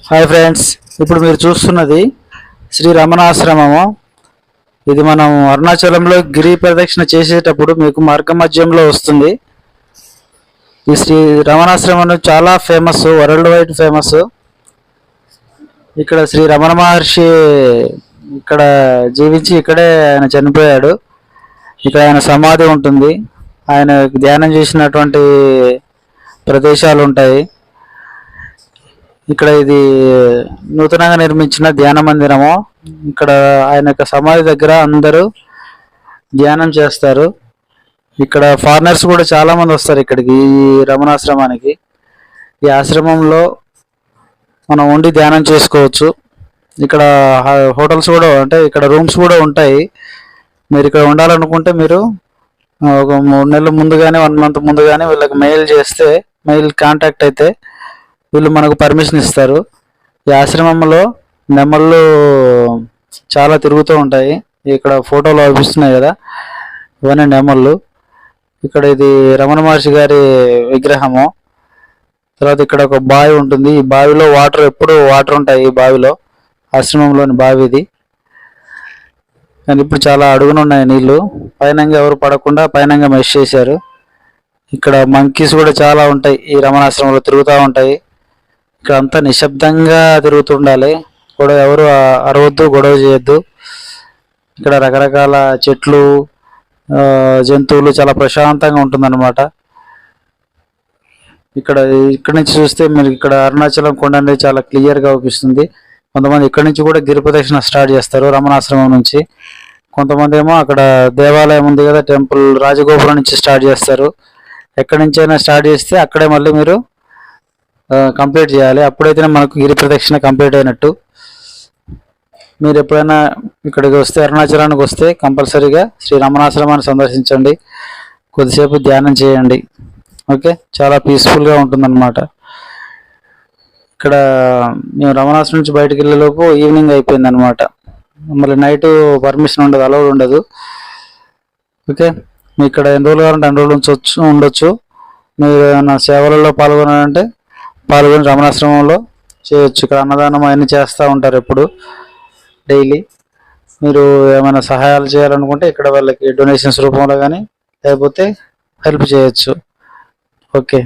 Hi friends, ఇప్పుడు మీరు చూస్తున్నది శ్రీ రమణాశ్రమము. ఇది మనం అరుణాచలంలో గిరి ప్రదక్షిణ చేసేటప్పుడు మీకు మార్గ మధ్యంలో వస్తుంది. ఈ శ్రీ రమణాశ్రమం చాలా ఫేమస్, వరల్డ్ వైడ్ ఫేమస్. ఇక్కడ శ్రీ రమణ మహర్షి ఇక్కడ జీవించి ఇక్కడే ఆయన చనిపోయాడు. ఇక్కడ ఆయన సమాధి ఉంటుంది. ఆయన ధ్యానం చేసినటువంటి ప్రదేశాలు ఉంటాయి. ఇక్కడ ఇది నూతనంగా నిర్మించిన ధ్యాన మందిరము. ఇక్కడ ఆయన యొక్క సమాధి దగ్గర అందరూ ధ్యానం చేస్తారు. ఇక్కడ ఫారినర్స్ కూడా చాలా మంది వస్తారు ఇక్కడికి, ఈ రమణాశ్రమానికి. ఈ ఆశ్రమంలో మనం ఉండి ధ్యానం చేసుకోవచ్చు. ఇక్కడ హోటల్స్ కూడా అంటే ఇక్కడ రూమ్స్ కూడా ఉంటాయి. మీరు ఇక్కడ ఉండాలనుకుంటే మీరు ఒక 3 నెలల ముందుగానే 1 మంత్ ముందుగానే వీళ్ళకి మెయిల్ చేస్తే, మెయిల్ కాంటాక్ట్ అయితే వీళ్ళు మనకు పర్మిషన్ ఇస్తారు. ఈ ఆశ్రమంలో నెమళ్ళు చాలా తిరుగుతూ ఉంటాయి. ఇక్కడ ఫోటోలు అనిపిస్తున్నాయి కదా, ఇవన్నీ నెమళ్ళు. ఇక్కడ ఇది రమణ మహర్షి గారి విగ్రహము. తర్వాత ఇక్కడ ఒక బావి ఉంటుంది. ఈ బావిలో ఎప్పుడు వాటర్ ఉంటాయి. ఈ బావిలో, ఆశ్రమంలోని బావి ఇది. కానీ ఇప్పుడు చాలా అడుగునున్నాయి నీళ్లు. పైనంగా ఎవరు పడకుండా పైనంగా మెష్ చేశారు. ఇక్కడ మంకీస్ కూడా చాలా ఉంటాయి, ఈ రమణాశ్రమంలో తిరుగుతూ ఉంటాయి. ఇక్కడ అంతా నిశ్శబ్దంగా తిరుగుతుండాలి. కూడా ఎవరు అరవద్దు, గొడవ చేయొద్దు. ఇక్కడ రకరకాల చెట్లు, జంతువులు, చాలా ప్రశాంతంగా ఉంటుందన్నమాట. ఇక్కడి నుంచి చూస్తే మీరు ఇక్కడ అరుణాచలం కొండ అనేది చాలా క్లియర్గా అవుపిస్తుంది. కొంతమంది ఇక్కడి నుంచి కూడా గిరి ప్రదక్షిణ స్టార్ట్ చేస్తారు రమణాశ్రమం నుంచి. కొంతమంది ఏమో అక్కడ దేవాలయం ఉంది కదా, టెంపుల్, రాజగోపురం నుంచి స్టార్ట్ చేస్తారు. ఎక్కడి నుంచైనా స్టార్ట్ చేస్తే అక్కడే మళ్ళీ మీరు కంప్లీట్ చేయాలి. అప్పుడైతేనే మనకు గిరి ప్రదక్షిణ కంప్లీట్ అయినట్టు. మీరు ఎప్పుడైనా ఇక్కడికి వస్తే, అరుణాచలానికి వస్తే కంపల్సరీగా శ్రీ రమణాశ్రమాన్ని సందర్శించండి. కొద్దిసేపు ధ్యానం చేయండి. ఓకే, చాలా పీస్ఫుల్గా ఉంటుందన్నమాట. ఇక్కడ మేము రమణాశ్రమం నుంచి బయటకు వెళ్ళేలోపు ఈవినింగ్ అయిపోయింది అనమాట. మళ్ళీ నైట్ పర్మిషన్ ఉండదు, అలౌడ్ ఉండదు. ఓకే, మీ ఇక్కడ ఎన్ని రోజులు కావాలంటే అన్ని రోజులు ఉండొచ్చు. మీరు ఏమైనా సేవలలో పాల్గొనాలంటే పాల్గొని రమణాశ్రమంలో చేయొచ్చు. ఇక్కడ అన్నదానం అవన్నీ చేస్తూ ఉంటారు ఎప్పుడు, డైలీ. మీరు ఏమైనా సహాయాలు చేయాలనుకుంటే ఇక్కడ వాళ్ళకి డొనేషన్స్ రూపంలో కానీ లేకపోతే హెల్ప్ చేయొచ్చు. ఓకే.